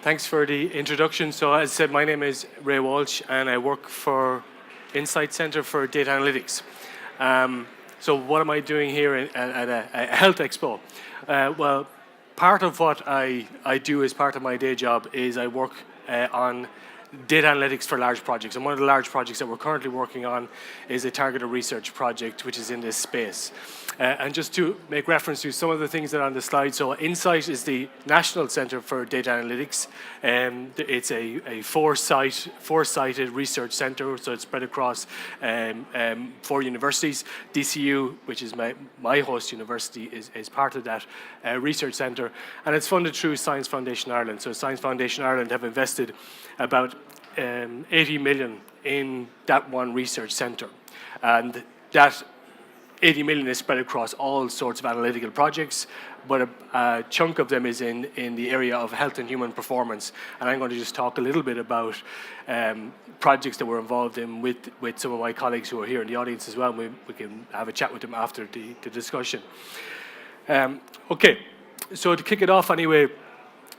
Thanks for the introduction. So as I said, my name is Ray Walsh and I work for Insight Centre for Data Analytics. So what am I doing here at a health expo? Well, part of what I do as part of my day job is I work on data analytics for large projects. And one of the large projects that we're currently working on is a targeted research project, which is in this space. And just to make reference to some of the things that are on the slide, so Insight is the National Centre for Data Analytics. It's a four-sited research centre, so it's spread across 4 universities. DCU, which is my host university, is part of that research centre, and it's funded through Science Foundation Ireland. So Science Foundation Ireland have invested about 80 million in that one research centre, and that 80 million is spread across all sorts of analytical projects, but a chunk of them is in the area of health and human performance. And I'm going to just talk a little bit about projects that we're involved in with some of my colleagues who are here in the audience as well. We can have a chat with them after the discussion. Okay, so to kick it off anyway,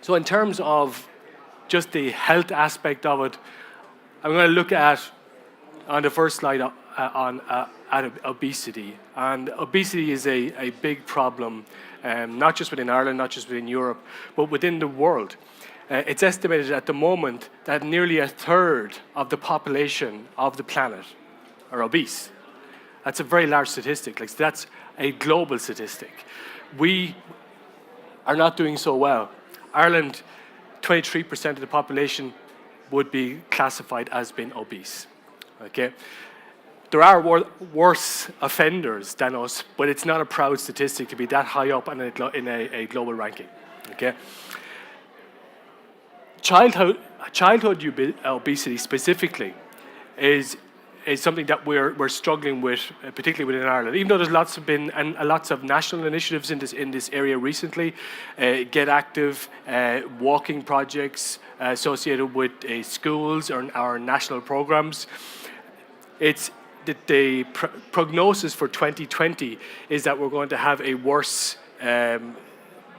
so in terms of just the health aspect of it, I'm going to look at, on the first slide, at obesity. And obesity is a big problem, not just within Ireland, not just within Europe, but within the world. It's estimated at the moment that nearly a third of the population of the planet are obese. That's a very large statistic. Like, that's a global statistic. We are not doing so well. Ireland, 23% of the population would be classified as being obese. Okay. There are worse offenders than us, but it's not a proud statistic to be that high up in a global ranking. Okay. Childhood obesity specifically is something that we're struggling with, particularly within Ireland. Even though there's lots of national initiatives in this area recently, Get Active, walking projects associated with schools or our national programs. It's the prognosis for 2020 is that we're going to have a worse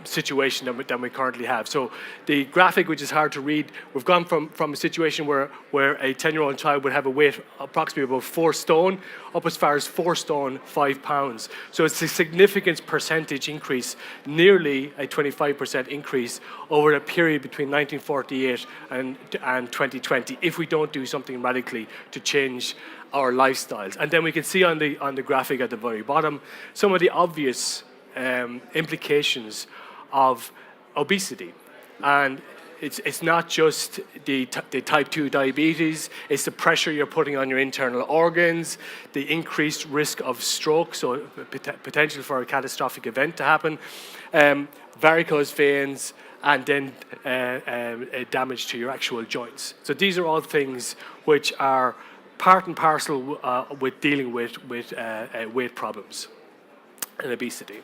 situation than we currently have. So the graphic, which is hard to read, we've gone from a situation where a 10-year-old child would have a weight approximately about 4 stone up as far as 4 stone 5 pounds. So it's a significant percentage increase, nearly a 25% increase over a period between 1948 and 2020, if we don't do something radically to change our lifestyles. And then we can see on the graphic at the very bottom some of the obvious implications of obesity. And it's not just the type 2 diabetes, it's the pressure you're putting on your internal organs, the increased risk of stroke, so potential for a catastrophic event to happen, varicose veins, and then damage to your actual joints. So these are all things which are part and parcel with dealing with weight problems and obesity.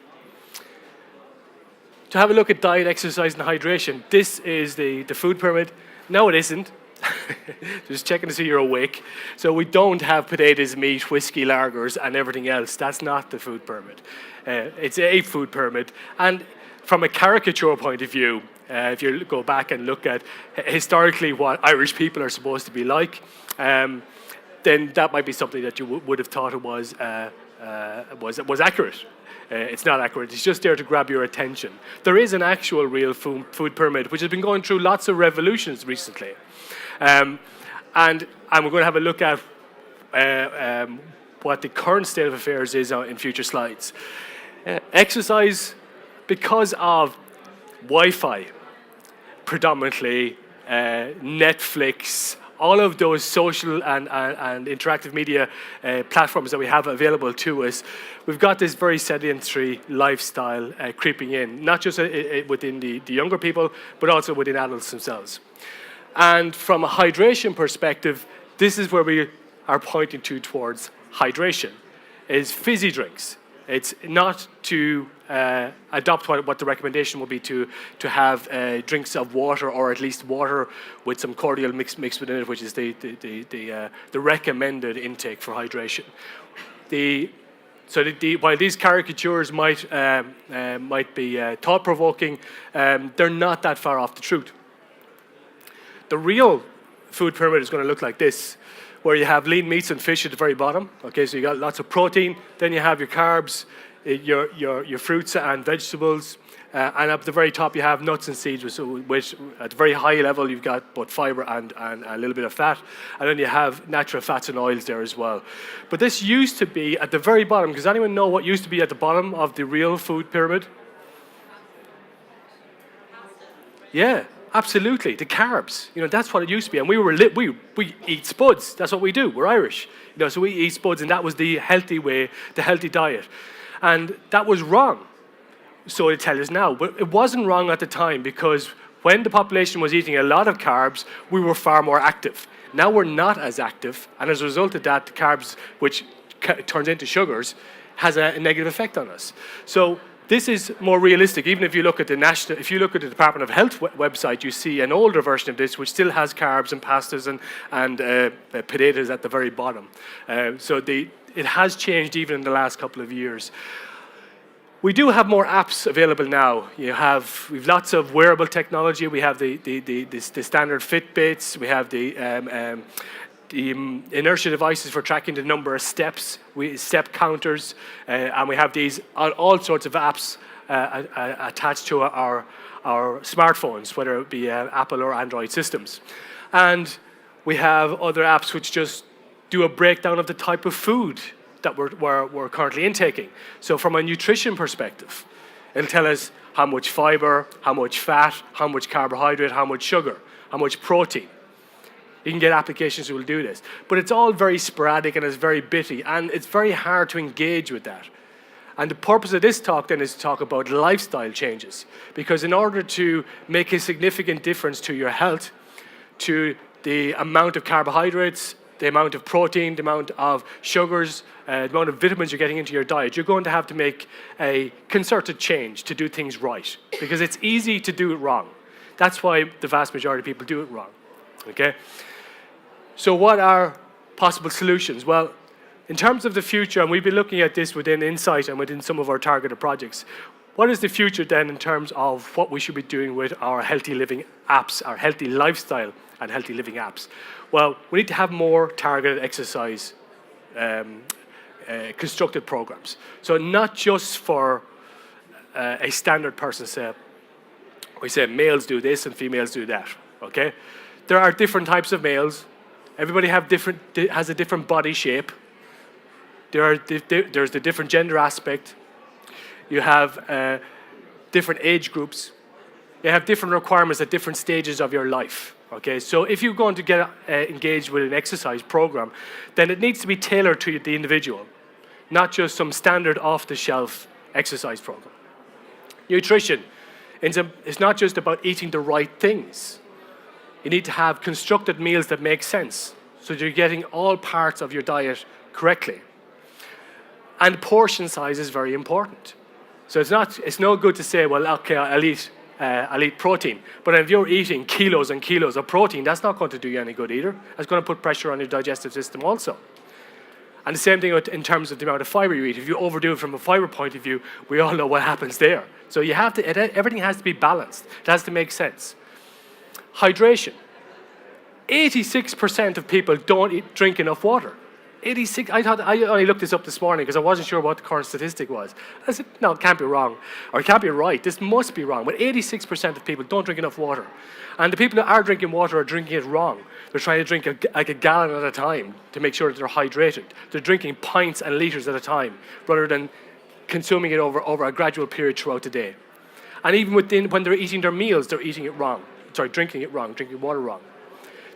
To have a look at diet, exercise, and hydration, this is the food pyramid. No, it isn't. Just checking to see you're awake. So we don't have potatoes, meat, whiskey, lagers, and everything else. That's not the food pyramid. It's a food pyramid. And from a caricature point of view, if you go back and look at historically what Irish people are supposed to be like, then that might be something that you would have thought it was accurate. It's not accurate. It's just there to grab your attention. There is an actual real food pyramid, which has been going through lots of revolutions recently. And we're going to have a look at what the current state of affairs is in future slides. Exercise, because of Wi-Fi, predominantly, Netflix, all of those social and interactive media platforms that we have available to us, we've got this very sedentary lifestyle creeping in, not just within the younger people, but also within adults themselves. And from a hydration perspective, this is where we are pointing towards hydration, is fizzy drinks. It's not to adopt what the recommendation would be to have drinks of water, or at least water with some cordial mixed within it, which is the recommended intake for hydration. The So while these caricatures might be thought-provoking, they're not that far off the truth. The real food pyramid is going to look like this, where you have lean meats and fish at the very bottom. Okay, so you got lots of protein. Then you have your carbs, your fruits and vegetables, and at the very top you have nuts and seeds, which at the very high level you've got both fiber and a little bit of fat, and then you have natural fats and oils there as well. But this used to be at the very bottom. Does anyone know what used to be at the bottom of the real food pyramid? Yeah. Absolutely, the carbs. That's what it used to be, and we eat spuds. That's what we do. We're Irish, so we eat spuds, and that was the healthy way, the healthy diet, and that was wrong. So they tell us now, but it wasn't wrong at the time, because when the population was eating a lot of carbs, we were far more active. Now we're not as active, and as a result of that, the carbs, which turns into sugars, has a negative effect on us. So this is more realistic. Even if you look at the Department of Health website, you see an older version of this, which still has carbs and pastas and potatoes at the very bottom. So it has changed even in the last couple of years. We do have more apps available now. We've lots of wearable technology. We have the standard Fitbits. We have the inertia devices for tracking the number of steps, step counters, and we have all sorts of apps attached to our smartphones, whether it be Apple or Android systems. And we have other apps which just do a breakdown of the type of food that we're currently intaking. So from a nutrition perspective, it'll tell us how much fiber, how much fat, how much carbohydrate, how much sugar, how much protein. You can get applications that will do this. But it's all very sporadic and it's very bitty, and it's very hard to engage with that. And the purpose of this talk then is to talk about lifestyle changes. Because in order to make a significant difference to your health, to the amount of carbohydrates, the amount of protein, the amount of sugars, the amount of vitamins you're getting into your diet, you're going to have to make a concerted change to do things right. Because it's easy to do it wrong. That's why the vast majority of people do it wrong. Okay? So what are possible solutions? Well, in terms of the future, and we've been looking at this within Insight and within some of our targeted projects, what is the future then in terms of what we should be doing with our healthy living apps, our healthy lifestyle and healthy living apps? Well, we need to have more targeted exercise constructed programs. So not just for a standard person, say, we say males do this and females do that, okay? There are different types of males. Everybody has a different body shape. There's the different gender aspect. You have different age groups. You have different requirements at different stages of your life. Okay, so if you're going to get engaged with an exercise program, then it needs to be tailored to the individual, not just some standard off-the-shelf exercise program. Nutrition. It's not just about eating the right things. You need to have constructed meals that make sense, so that you're getting all parts of your diet correctly. And portion size is very important. So it's no good to say, well, okay, I'll eat protein. But if you're eating kilos and kilos of protein, that's not going to do you any good either. It's going to put pressure on your digestive system also. And the same thing in terms of the amount of fiber you eat. If you overdo it from a fiber point of view, we all know what happens there. So everything has to be balanced. It has to make sense. Hydration. 86% of people don't drink enough water. 86. I only looked this up this morning because I wasn't sure what the current statistic was. I said, no, it can't be wrong, or it can't be right. This must be wrong. But 86% of people don't drink enough water. And the people that are drinking water are drinking it wrong. They're trying to drink like a gallon at a time to make sure that they're hydrated. They're drinking pints and liters at a time rather than consuming it over a gradual period throughout the day. And even when they're eating their meals, they're eating it wrong. Drinking it wrong, drinking water wrong.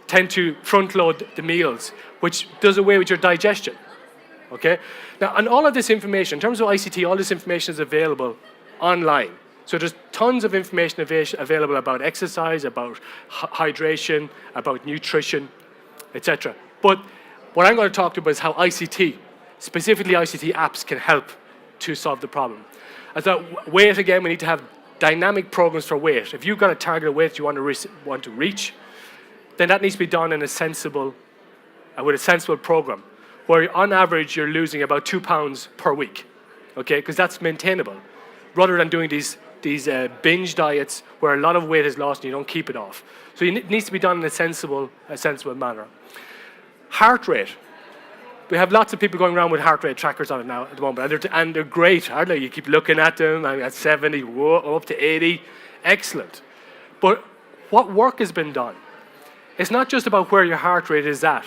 Tend to front load the meals, which does away with your digestion. Okay? Now, and all of this information, in terms of ICT, all this information is available online. So there's tons of information available about exercise, about hydration, about nutrition, etc. But what I'm going to talk about is how ICT, specifically ICT apps, can help to solve the problem. I thought weight, again, we need to have dynamic programs for weight. If you've got a targeted weight you want to reach, then that needs to be done in with a sensible program. where on average you're losing about 2 pounds per week, okay? Because that's maintainable, rather than doing these binge diets where a lot of weight is lost and you don't keep it off. So it needs to be done in a sensible manner. Heart rate. We have lots of people going around with heart rate trackers on it now at the moment, and they're great, aren't they? You keep looking at them, and at 70, whoa, up to 80, excellent. But what work has been done? It's not just about where your heart rate is at.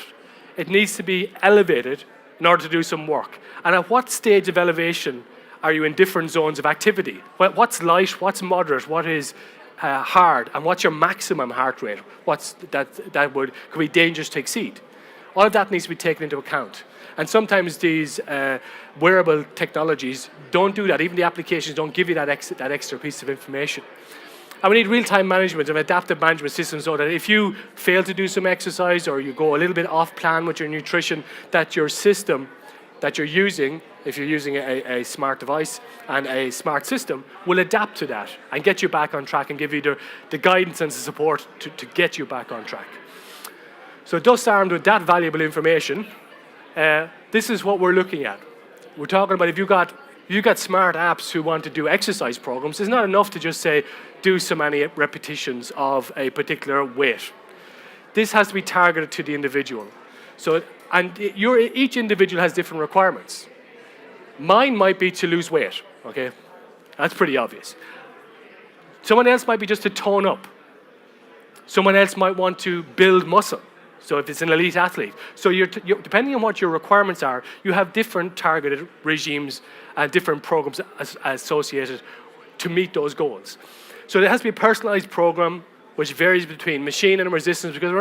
It needs to be elevated in order to do some work. And at what stage of elevation are you in different zones of activity? What's light, what's moderate, what is hard, and what's your maximum heart rate? Could be dangerous to exceed. All of that needs to be taken into account. And sometimes these wearable technologies don't do that. Even the applications don't give you that extra piece of information. And we need real-time management and adaptive management systems so that if you fail to do some exercise or you go a little bit off plan with your nutrition, that your system that you're using, if you're using a smart device and a smart system, will adapt to that and get you back on track and give you the guidance and the support to get you back on track. So thus armed with that valuable information, this is what we're looking at. We're talking about if you've got smart apps who want to do exercise programs, it's not enough to just say, do so many repetitions of a particular weight. This has to be targeted to the individual. So, and each individual has different requirements. Mine might be to lose weight, okay? That's pretty obvious. Someone else might be just to tone up. Someone else might want to build muscle. So if it's an elite athlete. So depending on what your requirements are, you have different targeted regimes and different programs associated to meet those goals. So there has to be a personalized program which varies between machine and resistance, because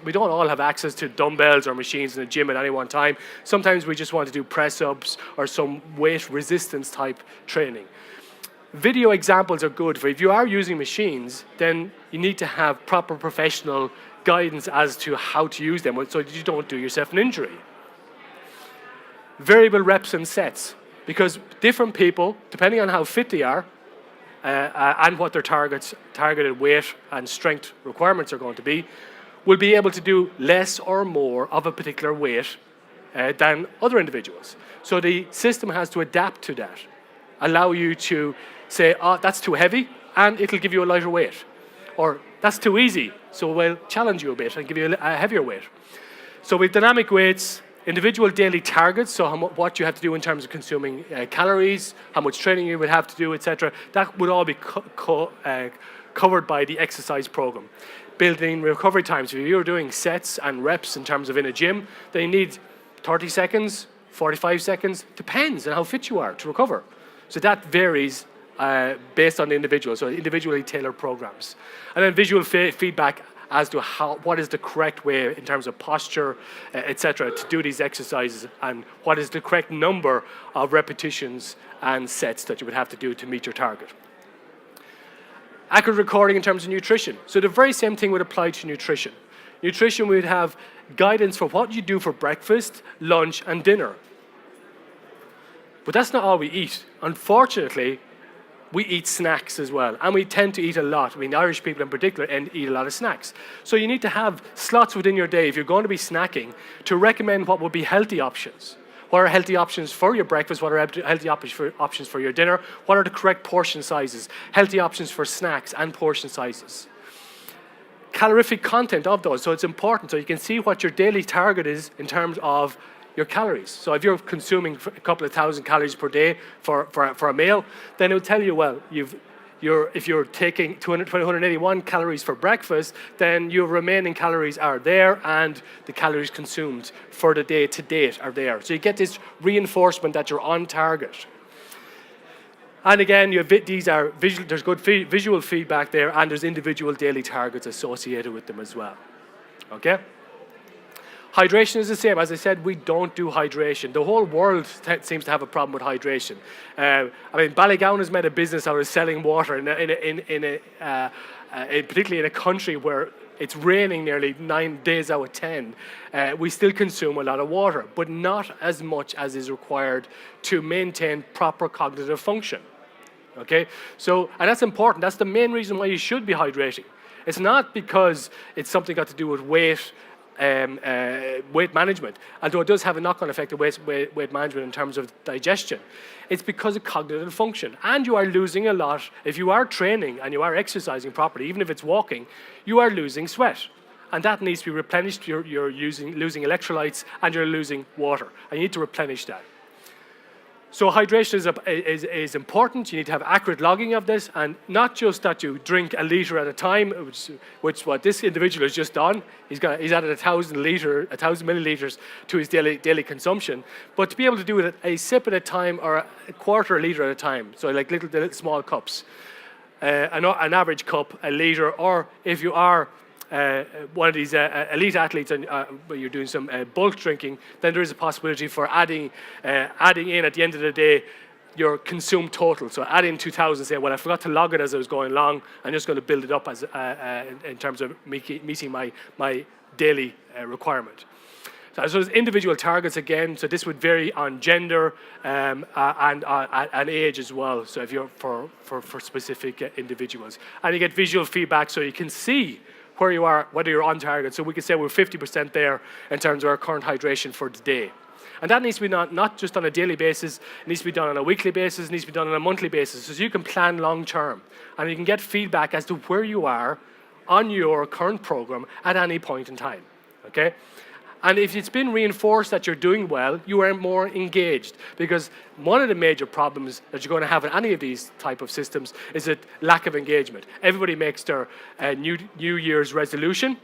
we don't all have access to dumbbells or machines in the gym at any one time. Sometimes we just want to do press-ups or some weight resistance type training. Video examples are good for if you are using machines, then you need to have proper professional guidance as to how to use them so that you don't do yourself an injury. Variable reps and sets, because different people, depending on how fit they are and what their targeted weight and strength requirements are going to be, will be able to do less or more of a particular weight than other individuals. So the system has to adapt to that, allow you to say, oh, that's too heavy, and it'll give you a lighter weight. Or that's too easy, so we'll challenge you a bit and give you a heavier weight. So with dynamic weights, individual daily targets, so what you have to do in terms of consuming calories, how much training you would have to do, etc., that would all be covered by the exercise program. Building recovery times. If you're doing sets and reps in terms of in a gym, then you need 30 seconds, 45 seconds, depends on how fit you are to recover. So that varies based on the individual, so individually tailored programs. And then visual feedback as to what is the correct way in terms of posture, etc., to do these exercises, and what is the correct number of repetitions and sets that you would have to do to meet your target. Accurate recording in terms of nutrition. So the very same thing would apply to nutrition. Nutrition would have guidance for what you do for breakfast, lunch, and dinner. But that's not all we eat. Unfortunately, we eat snacks as well, and we tend to eat a lot. I mean, Irish people in particular eat a lot of snacks. So you need to have slots within your day, if you're going to be snacking, to recommend what would be healthy options. What are healthy options for your breakfast? What are healthy options for your dinner? What are the correct portion sizes? Healthy options for snacks and portion sizes. Calorific content of those, so it's important, so you can see what your daily target is in terms of your calories. So if you're consuming a couple of thousand calories per day for a meal, then it will tell you, well, if you're taking 281 calories for breakfast, then your remaining calories are there, and the calories consumed for the day to date are there. So you get this reinforcement that you're on target. And again, there's good visual feedback there, and there's individual daily targets associated with them as well. Okay? Hydration is the same. As I said, we don't do hydration. The whole world seems to have a problem with hydration. I mean, Ballygowan has made a business out of selling water, particularly in a country where it's raining nearly 9 days out of 10. We still consume a lot of water, but not as much as is required to maintain proper cognitive function. Okay? So, and that's important. That's the main reason why you should be hydrating. It's not because it's something got to do with weight weight management, although it does have a knock-on effect of weight management in terms of digestion. It's because of cognitive function. And you are losing a lot. If you are training and you are exercising properly, even if it's walking, you are losing sweat. And that needs to be replenished. You're losing electrolytes and you're losing water. And you need to replenish that. So hydration is important. You need to have accurate logging of this, and not just that you drink a litre at a time, which what this individual has just done. He's added 1,000 millilitres to his daily consumption, but to be able to do it a sip at a time or a quarter litre at a time. So like little small cups, an average cup, a litre, or if you are one of these elite athletes and where you're doing some bulk drinking, then there is a possibility for adding in at the end of the day your consumed total. So add in 2,000, say, well, I forgot to log it as I was going along. I'm just going to build it up as in terms of meeting my daily requirement. So there's individual targets again. So this would vary on gender and age as well. So if you're for specific individuals, and you get visual feedback, so you can see where you are, whether you're on target. So we could say we're 50% there in terms of our current hydration for today. And that needs to be not just on a daily basis, it needs to be done on a weekly basis, it needs to be done on a monthly basis, so you can plan long term. And you can get feedback as to where you are on your current program at any point in time, okay? And if it's been reinforced that you're doing well, you are more engaged. Because one of the major problems that you're going to have in any of these type of systems is a lack of engagement. Everybody makes their New Year's resolution.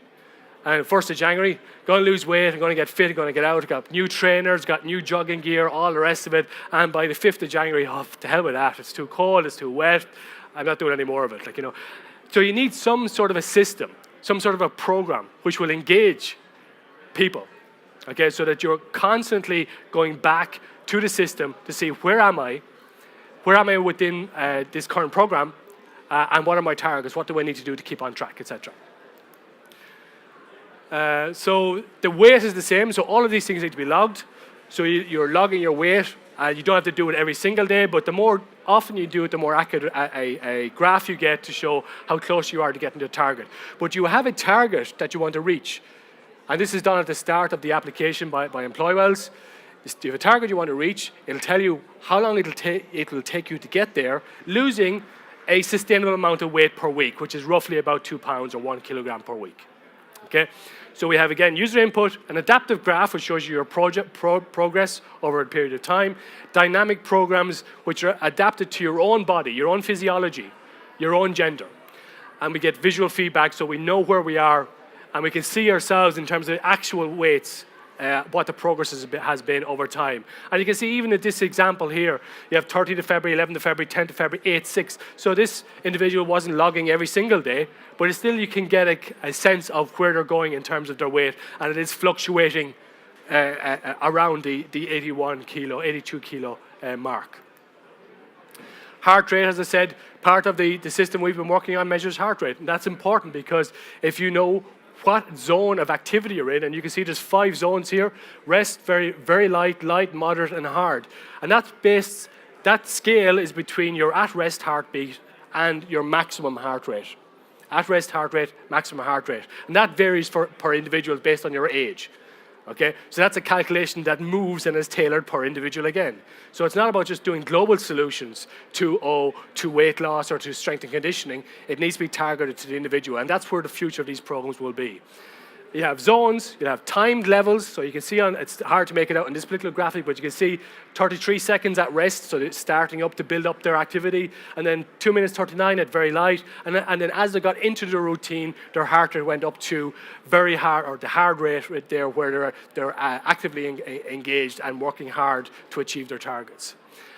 And 1st of January, going to lose weight, I'm going to get fit, I'm going to get out, I've got new trainers, got new jogging gear, all the rest of it. And by the 5th of January, oh, to hell with that. It's too cold, it's too wet. I'm not doing any more of it. So you need some sort of a system, some sort of a program which will engage people, okay, so that you're constantly going back to the system to see where am I within this current program, and what are my targets, what do I need to do to keep on track, etc. So the weight is the same, so all of these things need to be logged. So you're logging your weight, you don't have to do it every single day, but the more often you do it, the more accurate a graph you get to show how close you are to getting to the target. But you have a target that you want to reach. And this is done at the start of the application by EmployWells. You have a target you want to reach. It'll tell you how long it will take you to get there, losing a sustainable amount of weight per week, which is roughly about 2 pounds or 1 kilogram per week. Okay? So we have, again, user input, an adaptive graph which shows you your progress over a period of time, dynamic programs which are adapted to your own body, your own physiology, your own gender. And we get visual feedback so we know where we are, and we can see ourselves in terms of actual weights, what the progress has been over time. And you can see even at this example here, you have 30th of February, 11th of February, 10th of February, 8th, 6th. So this individual wasn't logging every single day, but still you can get a sense of where they're going in terms of their weight, and it is fluctuating around the 81 kilo, 82 kilo mark. Heart rate, as I said, part of the system we've been working on measures heart rate. And that's important because if you know what zone of activity you're in, and you can see there's 5 zones here: rest, very, very light, moderate, and hard. And that scale is between your at-rest heartbeat and your maximum heart rate. At-rest heart rate, maximum heart rate. And that varies per individual based on your age. Okay, so that's a calculation that moves and is tailored per individual again. So it's not about just doing global solutions to weight loss or to strength and conditioning. It needs to be targeted to the individual, and that's where the future of these programs will be. You have zones, you have timed levels, so you can see it's hard to make it out in this particular graphic, but you can see 33 seconds at rest, so it's starting up to build up their activity, and then 2 minutes 39 at very light, and then as they got into the routine, their heart rate went up to very hard, or the hard rate right there, where they're actively engaged and working hard to achieve their targets.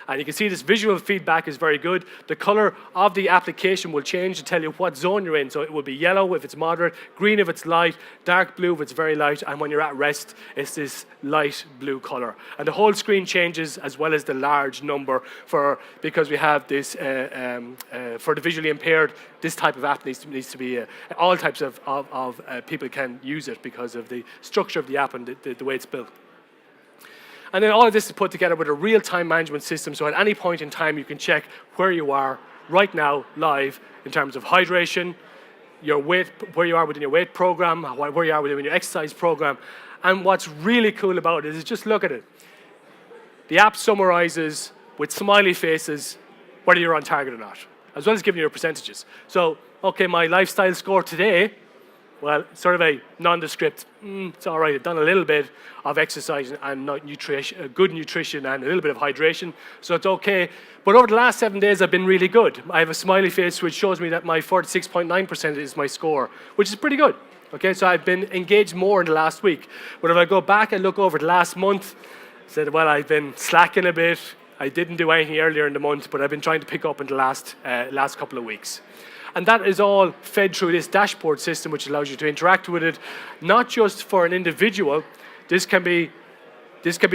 And you can see this visual feedback is very good. The color of the application will change to tell you what zone you're in. So it will be yellow if it's moderate, green if it's light, dark blue if it's very light, and when you're at rest, it's this light blue color. And the whole screen changes as well as the large number because we have this, for the visually impaired, this type of app needs to be, all types of people can use it because of the structure of the app and the way it's built. And then all of this is put together with a real-time management system, so at any point in time you can check where you are right now, live, in terms of hydration, your weight, where you are within your weight program, where you are within your exercise program. And what's really cool about it is just look at it. The app summarizes with smiley faces whether you're on target or not, as well as giving you your percentages. So, okay, my lifestyle score today, well, sort of a nondescript, it's all right, I've done a little bit of exercise and good nutrition and a little bit of hydration, so it's okay. But over the last 7 days, I've been really good. I have a smiley face which shows me that my 46.9% is my score, which is pretty good. Okay, so I've been engaged more in the last week. But if I go back and look over the last month, I said, well, I've been slacking a bit. I didn't do anything earlier in the month, but I've been trying to pick up in the last couple of weeks. And that is all fed through this dashboard system, which allows you to interact with it, not just for an individual. This can be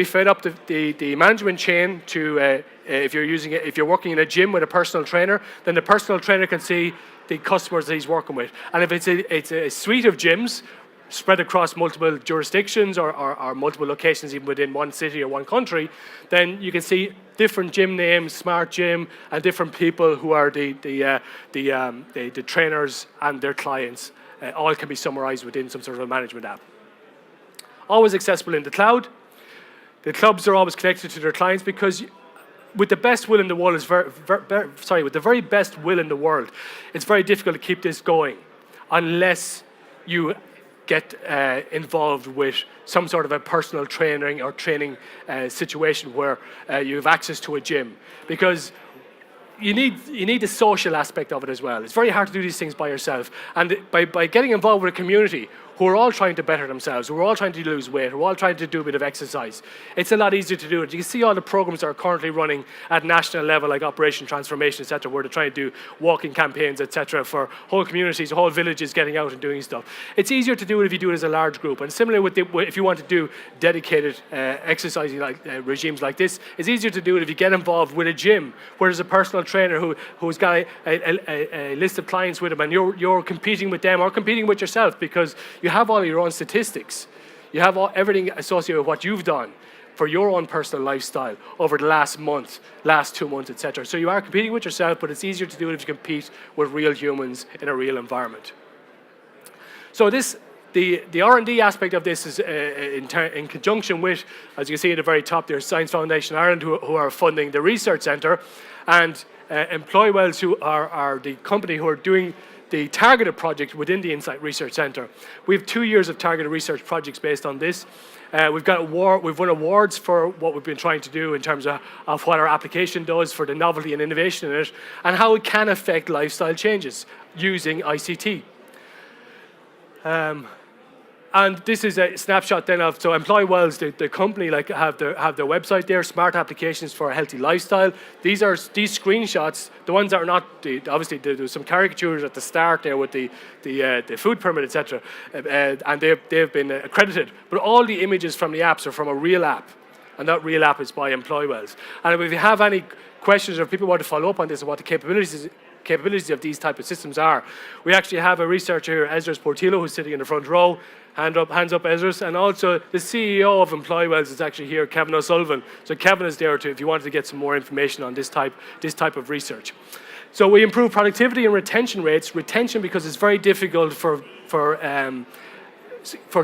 fed up the management chain to if you're working in a gym with a personal trainer, then the personal trainer can see the customers that he's working with. And if it's a suite of gyms spread across multiple jurisdictions or multiple locations even within one city or one country, then you can see different gym names, smart gym, and different people who are the trainers and their clients. All can be summarized within some sort of a management app. Always accessible in the cloud. The clubs are always connected to their clients because with the best will in the world, with the very best will in the world, it's very difficult to keep this going unless you get involved with some sort of a personal training or training situation where you have access to a gym, because you need the social aspect of it as well. It's very hard to do these things by yourself, and by getting involved with a community who are all trying to better themselves, who are all trying to lose weight, who are all trying to do a bit of exercise, it's a lot easier to do it. You can see all the programs that are currently running at national level, like Operation Transformation, etc., where they're trying to do walking campaigns, etc., for whole communities, whole villages getting out and doing stuff. It's easier to do it if you do it as a large group. And similarly, if you want to do dedicated exercising regimes like this, it's easier to do it if you get involved with a gym, where there's a personal trainer who's got a list of clients with him, and you're competing with them or competing with yourself, because you have all your own statistics. You have everything associated with what you've done for your own personal lifestyle over the last month, last 2 months, etc. So you are competing with yourself, but it's easier to do it if you compete with real humans in a real environment. So the R&D aspect of this is in conjunction with, as you can see at the very top there, Science Foundation Ireland, who are funding the research centre, and EmployWells, who are the company who are doing the targeted project within the Insight Research Centre. We have 2 years of targeted research projects based on this. We've won awards for what we've been trying to do in terms of what our application does, for the novelty and innovation in it, and how it can affect lifestyle changes using ICT. And this is a snapshot then of, so EmployWells, the company, have their website there, smart applications for a healthy lifestyle. These screenshots, the ones that are not, obviously there's some caricatures at the start there with the food permit, etc. And they've been accredited. But all the images from the apps are from a real app, and that real app is by EmployWells. And if you have any questions or if people want to follow up on this and what the capabilities of these type of systems are, we actually have a researcher here, Ezra Portillo, who's sitting in the front row. Hands up, Ezra. And also the CEO of EmployWells is actually here, Kevin O'Sullivan. So Kevin is there too if you wanted to get some more information on this type of research. So we improve productivity and retention rates. Retention, because it's very difficult for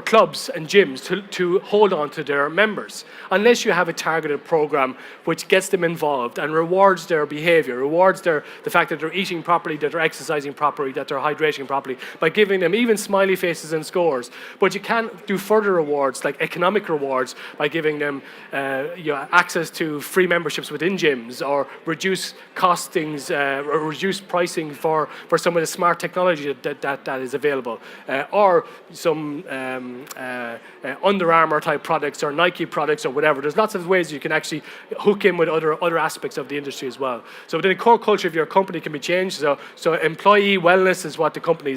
clubs and gyms to hold on to their members unless you have a targeted program which gets them involved and rewards their behavior, rewards the fact that they're eating properly, that they're exercising properly, that they're hydrating properly, by giving them even smiley faces and scores. But you can do further rewards, like economic rewards, by giving them access to free memberships within gyms, or reduce costings or reduce pricing for some of the smart technology that is available, or some Under Armour type products or Nike products or whatever. There's lots of ways you can actually hook in with other aspects of the industry as well. So within the core culture of your company can be changed. So employee wellness is what the company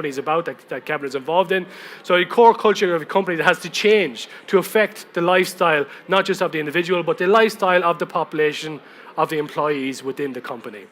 is about, that Kevin is involved in. So the core culture of a company that has to change to affect the lifestyle, not just of the individual, but the lifestyle of the population, of the employees within the company.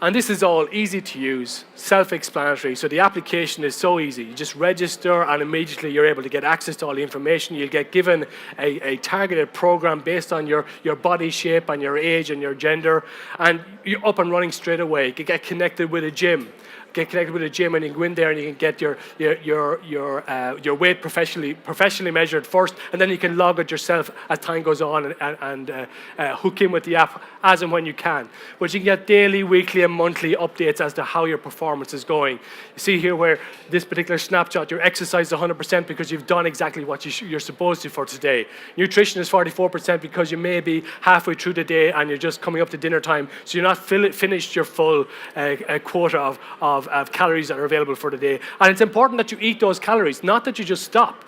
And this is all easy to use, self-explanatory. So the application is so easy. You just register and immediately you're able to get access to all the information. You'll get given a targeted program based on your body shape and your age and your gender. And you're up and running straight away. You can get connected with a gym. get connected with a gym, and you can go in there and you can get your weight professionally measured first, and then you can log it yourself as time goes on and hook in with the app as and when you can. But you can get daily, weekly, and monthly updates as to how your performance is going. You see here where this particular snapshot, your exercise is 100% because you've done exactly what you're supposed to for today. Nutrition is 44% because you may be halfway through the day and you're just coming up to dinner time, so you're not finished your full quota of calories that are available for the day. And it's important that you eat those calories, not that you just stop.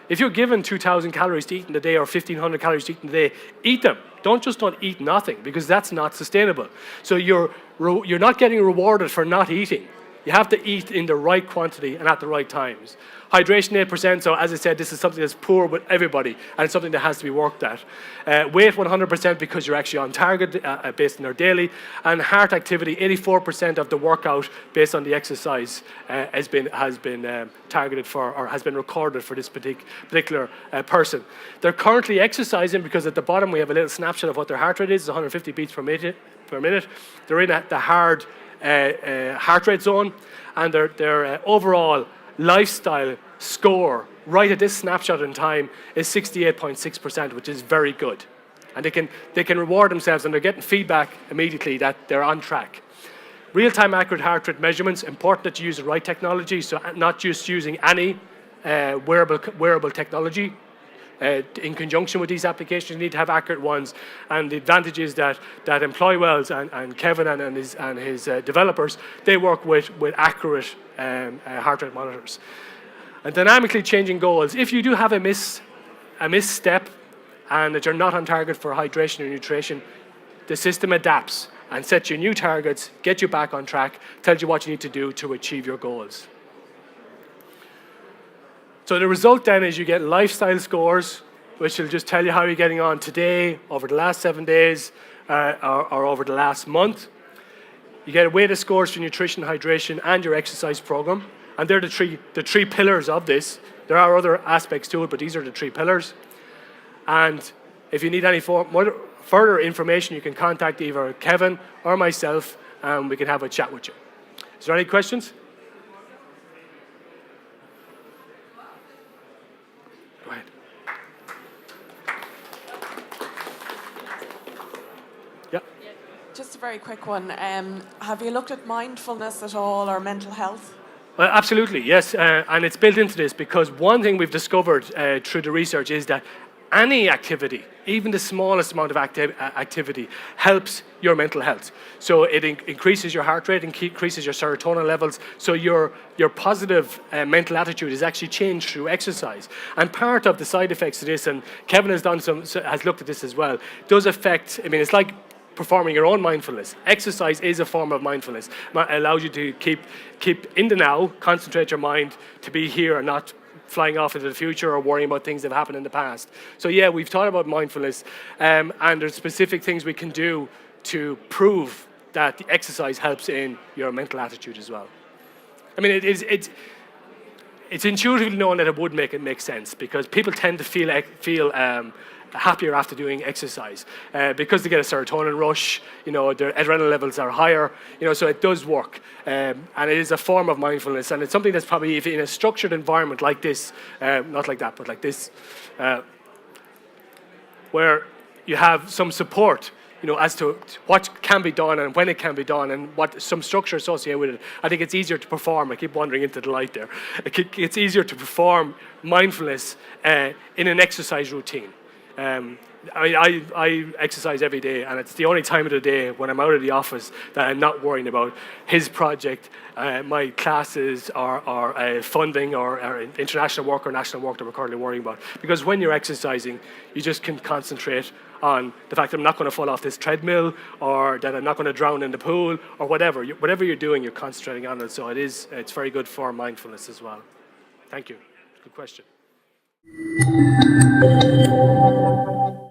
If you're given 2,000 calories to eat in the day or 1,500 calories to eat in the day, eat them. Don't eat nothing, because that's not sustainable. So you're not getting rewarded for not eating. You have to eat in the right quantity and at the right times. Hydration 8%, so as I said, this is something that's poor with everybody, and it's something that has to be worked at. Weight 100% because you're actually on target based on their daily. And heart activity, 84% of the workout based on the exercise has been targeted for, or has been recorded for this particular person. They're currently exercising because at the bottom we have a little snapshot of what their heart rate is, 150 beats per minute. They're in the hard heart rate zone, and their overall lifestyle score right at this snapshot in time is 68.6%, which is very good. And they can reward themselves, and they're getting feedback immediately that they're on track. Real-time accurate heart rate measurements, important that you use the right technology, so not just using any wearable technology. In conjunction with these applications, you need to have accurate ones. And the advantage is that Employwells and Kevin and his developers, they work with accurate heart rate monitors. And dynamically changing goals. If you do have a misstep and that you're not on target for hydration or nutrition, the system adapts and sets you new targets, get you back on track, tells you what you need to do to achieve your goals. So the result then is you get lifestyle scores, which will just tell you how you're getting on today, over the last 7 days, or over the last month. You get a weighted scores for nutrition, hydration, and your exercise program. And they're the three pillars of this. There are other aspects to it, but these are the three pillars. And if you need any further information, you can contact either Kevin or myself, and we can have a chat with you. Is there any questions? Go ahead. Yeah. Just a very quick one. Have you looked at mindfulness at all, or mental health? Absolutely, yes. And it's built into this because one thing we've discovered through the research is that any activity, even the smallest amount of activity, helps your mental health. So it increases your heart rate, increases your serotonin levels. So your positive mental attitude is actually changed through exercise. And part of the side effects of this, and Kevin has looked at this as well, does affect. I mean, it's like performing your own mindfulness. Exercise is a form of mindfulness. It allows you to keep in the now, concentrate your mind to be here and not flying off into the future or worrying about things that have happened in the past. So yeah, we've thought about mindfulness, and there's specific things we can do to prove that the exercise helps in your mental attitude as well. I mean, it's intuitively known that it would make sense because people tend to feel happier after doing exercise because they get a serotonin rush. You know, their adrenaline levels are higher. You know, so it does work, and it is a form of mindfulness, and it's something that's probably, if in a structured environment like this, not like that, but like this, where you have some support, you know, as to what can be done and when it can be done and what some structure associated with it. I think it's easier to perform. I keep wandering into the light there. It's easier to perform mindfulness in an exercise routine. I exercise every day, and it's the only time of the day when I'm out of the office that I'm not worrying about his project, my classes, or funding, or international work or national work that we're currently worrying about. Because when you're exercising, you just can concentrate on the fact that I'm not going to fall off this treadmill, or that I'm not going to drown in the pool, or whatever. Whatever you're doing, you're concentrating on it. So it's very good for mindfulness as well. Thank you. Good question.